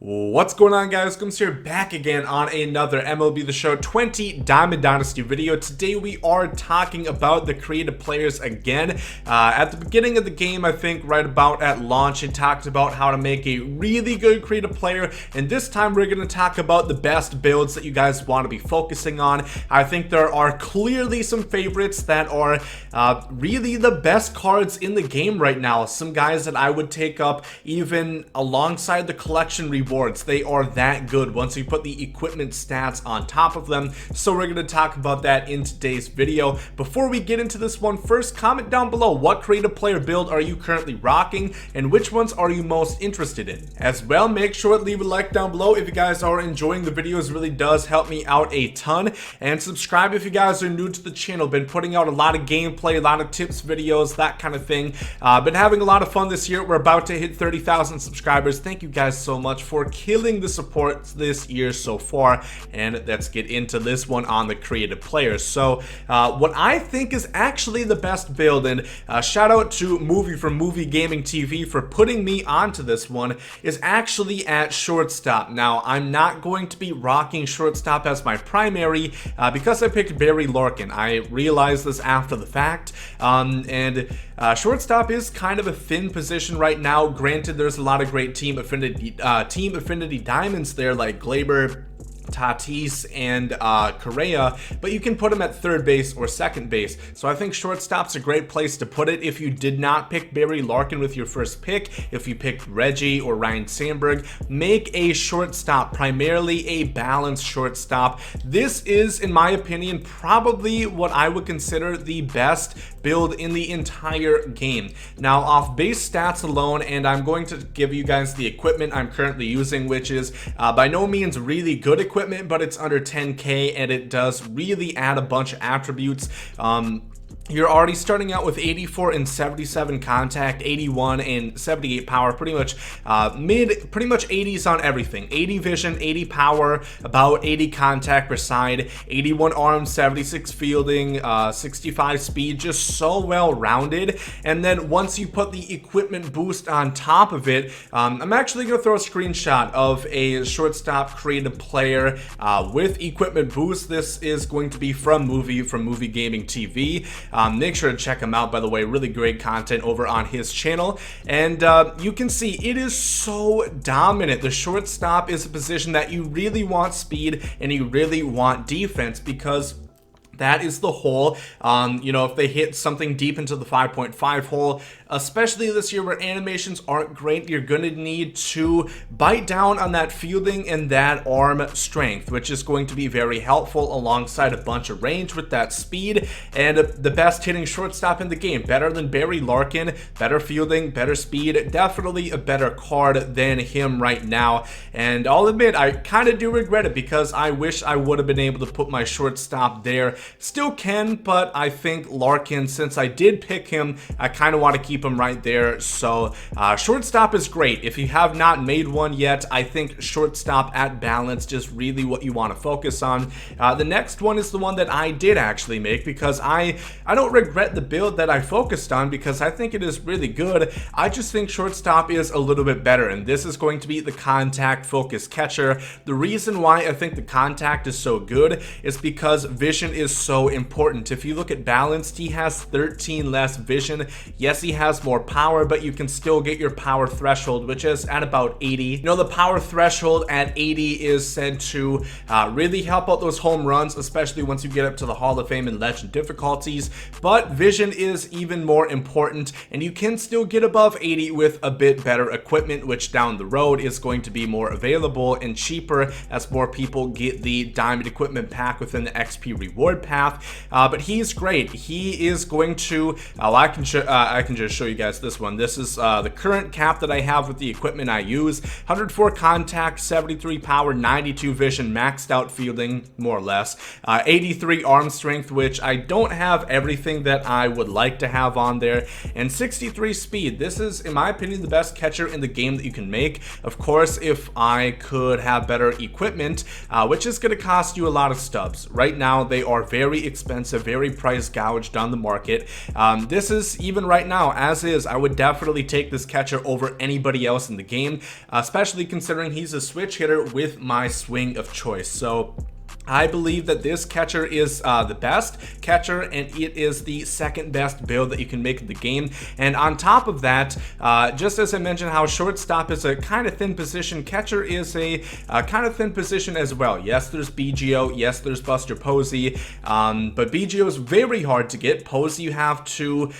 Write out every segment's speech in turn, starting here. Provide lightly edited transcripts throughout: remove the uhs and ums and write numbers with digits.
What's going on, guys? Gomes here, back again on another MLB The Show 20 Diamond Dynasty video. Today we are talking about the creative players again. At the beginning of the game, I think right about at launch, it talked about how to make a really good creative player, and this time we're going to talk about the best builds that you guys want to be focusing on. I think there are clearly some favorites that are really the best cards in the game right now. Some guys that I would take up even alongside the collection rewards. They are that good once you put the equipment stats on top of them. So we're going to talk about that in today's video. Before we get into this one, first comment down below what creative player build are you currently rocking and which ones are you most interested in. As well, make sure to leave a like down below if you guys are enjoying the videos. It really does help me out a ton. And subscribe if you guys are new to the channel. Been putting out a lot of gameplay, a lot of tips videos, that kind of thing. Been having a lot of fun this year. We're about to hit 30,000 subscribers. Thank you guys so much for killing the support this year so far, and let's get into this one on the creative players. So what I think is actually the best build, and shout out to Movie from Movie Gaming TV for putting me onto this one, is actually at shortstop. Now I'm not going to be rocking shortstop as my primary because I picked Barry Larkin. I realized this after the fact, and shortstop is kind of a thin position right now. Granted, there's a lot of great team affinity diamonds there like Glaber, Tatis, and Correa, but you can put him at third base or second base. So I think shortstop's a great place to put it if you did not pick Barry Larkin with your first pick. If you picked Reggie or Ryan Sandberg, make a shortstop, primarily a balanced shortstop. This is, in my opinion, probably what I would consider the best build in the entire game. Now, off base stats alone, and I'm going to give you guys the equipment I'm currently using, which is by no means really good equipment, but it's under 10k and it does really add a bunch of attributes. You're already starting out with 84 and 77 contact, 81 and 78 power, pretty much pretty much 80s on everything. 80 vision, 80 power, about 80 contact per side, 81 arm, 76 fielding, 65 speed, just so well rounded. And then once you put the equipment boost on top of it, I'm actually gonna throw a screenshot of a shortstop creative player with equipment boost. This is going to be from Movie Gaming TV. Make sure to check him out, by the way. Really great content over on his channel. And you can see it is so dominant. The shortstop is a position that you really want speed and you really want defense, because that is the hole. You know, if they hit something deep into the 5.5 hole, especially this year where animations aren't great, you're going to need to bite down on that fielding and that arm strength, which is going to be very helpful alongside a bunch of range with that speed. And the best hitting shortstop in the game, better than Barry Larkin, better fielding, better speed, definitely a better card than him right now. And I'll admit, I kind of do regret it because I wish I would have been able to put my shortstop there. Still can, but I think Larkin, since I did pick him, I kind of want to keep him right there. So shortstop is great. If you have not made one yet, I think shortstop at balance just really what you want to focus on. The next one is the one that I did actually make, because I don't regret the build that I focused on, because I think it is really good. I just think shortstop is a little bit better, and this is going to be the contact focus catcher. The reason why I think the contact is so good is because vision is so important. If you look at balanced, he has 13 less vision. Yes, he has more power, but you can still get your power threshold, which is at about 80. You know, the power threshold at 80 is said to really help out those home runs, especially once you get up to the Hall of Fame and Legend difficulties. But vision is even more important, and you can still get above 80 with a bit better equipment, which down the road is going to be more available and cheaper as more people get the diamond equipment pack within the XP reward path. But he's great. He is going to I can just show you guys this one. This is the current cap that I have with the equipment I use. 104 contact, 73 power, 92 vision, maxed out fielding, more or less, 83 arm strength, which I don't have everything that I would like to have on there, and 63 speed. This is, in my opinion, the best catcher in the game that you can make. Of course, if I could have better equipment, which is going to cost you a lot of stubs. Right now, they are very very expensive, very price gouged on the market. This is, even right now, as is, I would definitely take this catcher over anybody else in the game, especially considering he's a switch hitter with my swing of choice. So I believe that this catcher is the best catcher, and it is the second best build that you can make in the game. And on top of that, just as I mentioned how shortstop is a kind of thin position, catcher is a kind of thin position as well. Yes, there's BGO, yes, there's Buster Posey, but BGO is very hard to get. Posey you have to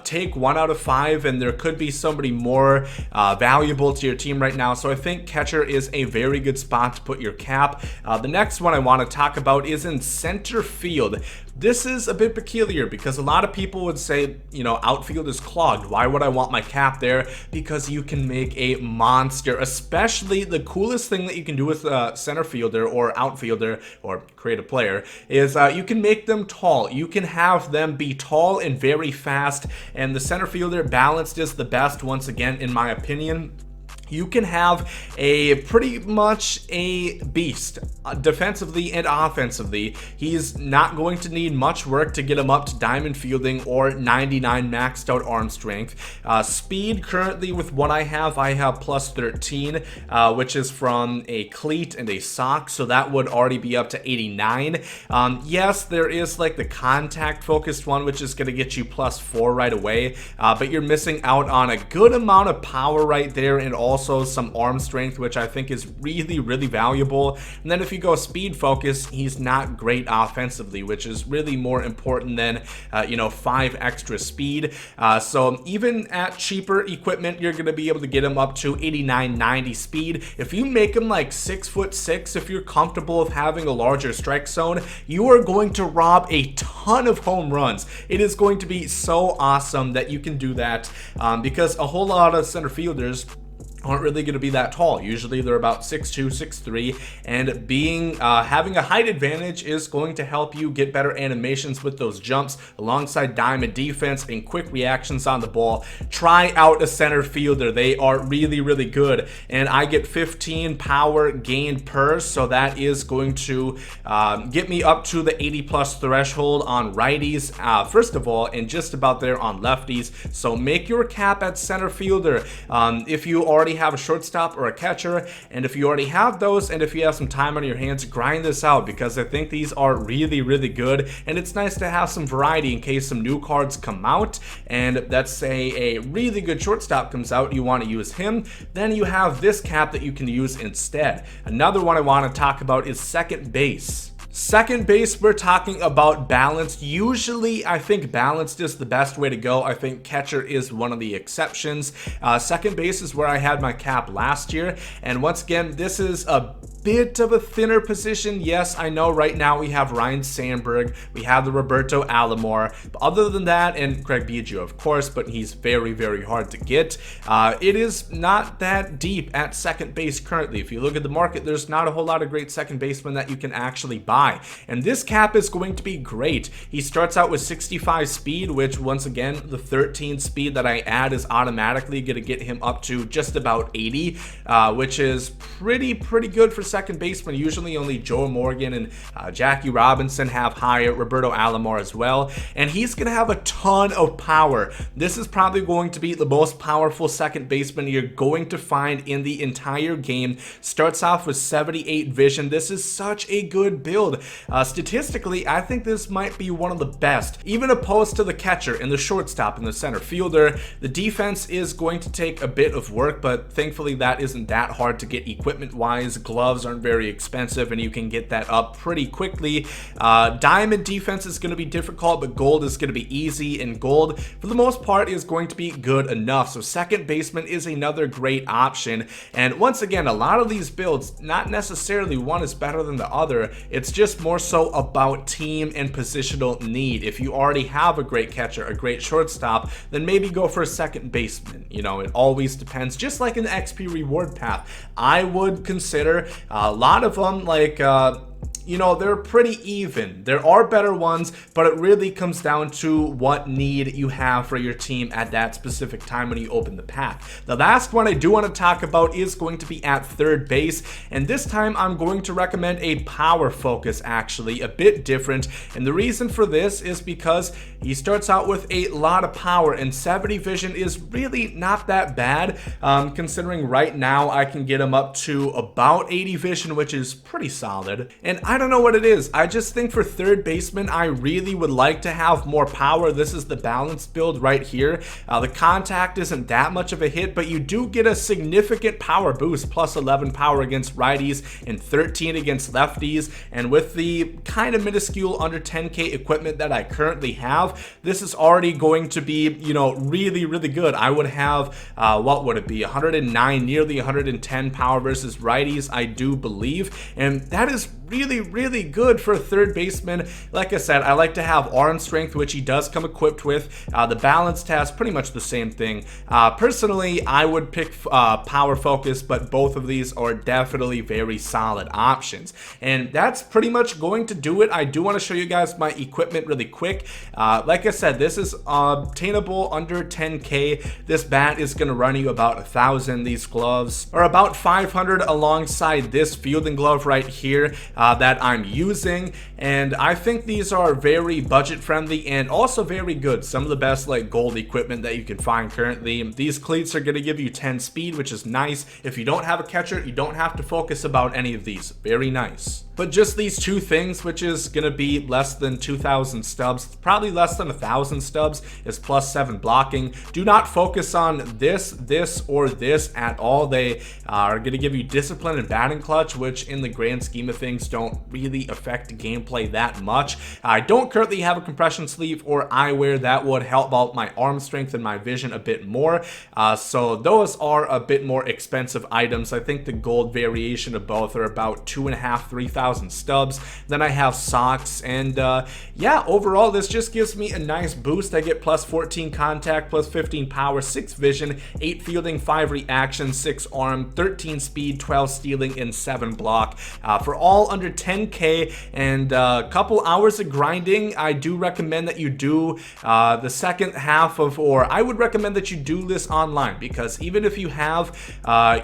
take 1 out of 5, and there could be somebody more valuable to your team right now. So I think catcher is a very good spot to put your cap. The next one I want to talk about is in center field. This is a bit peculiar because a lot of people would say, you know, outfield is clogged. Why would I want my cap there? Because you can make a monster. Especially the coolest thing that you can do with a center fielder or outfielder or creative player is you can make them tall. You can have them be tall and very fast, and the center fielder balanced is the best, once again, in my opinion. You can have a pretty much a beast defensively and offensively. He's not going to need much work to get him up to diamond fielding or 99 maxed out arm strength. Speed, currently with what I have plus 13, which is from a cleat and a sock, so that would already be up to 89. Yes, there is like the contact focused one, which is going to get you plus 4 right away, but you're missing out on a good amount of power right there, and also some arm strength, which I think is really, really valuable. And then if you go speed focus, he's not great offensively, which is really more important than, you know, 5 extra speed. So even at cheaper equipment, you're going to be able to get him up to 89, 90 speed. If you make him like 6'6", if you're comfortable with having a larger strike zone, you are going to rob a ton of home runs. It is going to be so awesome that you can do that, because a whole lot of center fielders aren't really going to be that tall. Usually they're about 6'2", 6'3", and being having a height advantage is going to help you get better animations with those jumps alongside diamond defense and quick reactions on the ball. Try out a center fielder. They are really, really good, and I get 15 power gained per, so that is going to get me up to the 80 plus threshold on righties, first of all, and just about there on lefties. So make your cap at center fielder. If you already have a shortstop or a catcher, and if you already have those, and if you have some time on your hands, grind this out, because I think these are really, really good, and it's nice to have some variety in case some new cards come out, and let's say a really good shortstop comes out, you want to use him, then you have this cap that you can use instead. Another one I want to talk about is second base. Second base, we're talking about balanced. Usually, I think balanced is the best way to go. I think catcher is one of the exceptions. Second base is where I had my cap last year. And once again, this is a bit of a thinner position. Yes, I know right now we have Ryan Sandberg, we have the Roberto Alomar, but other than that, and Craig Biggio, of course, but he's very, very hard to get. It is not that deep at second base currently. If you look at the market, there's not a whole lot of great second basemen that you can actually buy, and this cap is going to be great. He starts out with 65 speed, which once again, the 13 speed that I add is automatically going to get him up to just about 80, which is pretty good for second baseman. Usually only Joe Morgan and Jackie Robinson have higher, Roberto Alomar as well, and he's gonna have a ton of power. This is probably going to be the most powerful second baseman you're going to find in the entire game. Starts off with 78 vision. This is such a good build. Statistically, I think this might be one of the best, even opposed to the catcher and the shortstop and the center fielder. The defense is going to take a bit of work, but thankfully that isn't that hard to get equipment wise. Gloves aren't very expensive, and you can get that up pretty quickly. Diamond defense is going to be difficult, but gold is going to be easy, and gold for the most part is going to be good enough. So second baseman is another great option. And once again, a lot of these builds, not necessarily one is better than the other, it's just more so about team and positional need. If you already have a great catcher, a great shortstop, then maybe go for a second baseman. You know, it always depends. Just like in the XP reward path, I would consider a lot of them, like you know, they're pretty even. There are better ones, but it really comes down to what need you have for your team at that specific time when you open the pack. The last one I do want to talk about is going to be at third base, and this time I'm going to recommend a power focus, actually, a bit different. And the reason for this is because he starts out with a lot of power, and 70 vision is really not that bad, considering right now I can get him up to about 80 vision, which is pretty solid. And I don't know what it is. I just think for third baseman, I really would like to have more power. This is the balanced build right here. The contact isn't that much of a hit, but you do get a significant power boost, plus 11 power against righties and 13 against lefties. And with the kind of minuscule under 10K equipment that I currently have, this is already going to be, you know, really, really good. I would have, what would it be, 109, nearly 110 power versus righties, I do believe. And that is really, really good for a third baseman. Like I said, I like to have arm strength, which he does come equipped with. The balance test, pretty much the same thing. Personally, I would pick power focus, but both of these are definitely very solid options. And that's pretty much going to do it. I do want to show you guys my equipment really quick. Like I said, this is obtainable under 10K. This bat is going to run you about 1,000. These gloves are about 500 alongside this fielding glove right here that I'm using, and I think these are very budget friendly and also very good. Some of the best like gold equipment that you can find currently. These cleats are going to give you 10 speed, which is nice. If you don't have a catcher, you don't have to focus about any of these. Very nice. But just these two things, which is going to be less than 2,000 stubs, probably less than 1,000 stubs, is plus 7 blocking. Do not focus on this, or this at all. They are going to give you discipline and batting clutch, which in the grand scheme of things don't really affect gameplay that much. I don't currently have a compression sleeve or eyewear that would help out my arm strength and my vision a bit more. So those are a bit more expensive items. I think the gold variation of both are about 2,500, 3,000 stubs. Then I have socks, and yeah, overall this just gives me a nice boost. I get plus 14 contact, plus 15 power, 6 vision, 8 fielding, 5 reaction, 6 arm, 13 speed, 12 stealing, and 7 block for all under 10K and a couple hours of grinding. I do recommend that you do the second half of, or I would recommend that you do this online, because even if you have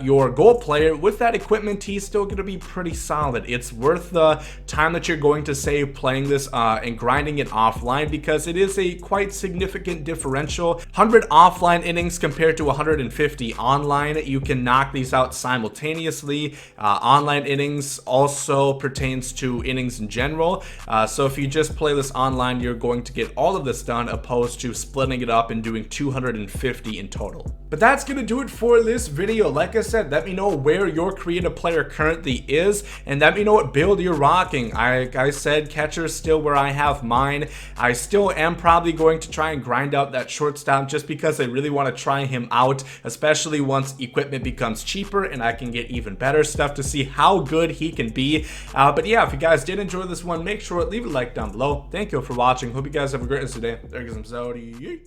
your gold player with that equipment, he's still going to be pretty solid. It's worth the time that you're going to save playing this and grinding it offline, because it is a quite significant differential. 100 offline innings compared to 150 online. You can knock these out simultaneously. Online innings also pertains to innings in general. So if you just play this online, you're going to get all of this done, opposed to splitting it up and doing 250 in total. But that's going to do it for this video. Like I said, let me know where your creative player currently is, and let me know what build you're rocking. I said catcher is still where I have mine. I still am probably going to try and grind out that shortstop, just because I really want to try him out, especially once equipment becomes cheaper and I can get even better stuff to see how good he can be. But yeah, if you guys did enjoy this one, make sure to leave a like down below. Thank you for watching. Hope you guys have a great rest of the day. There goes some Saudi.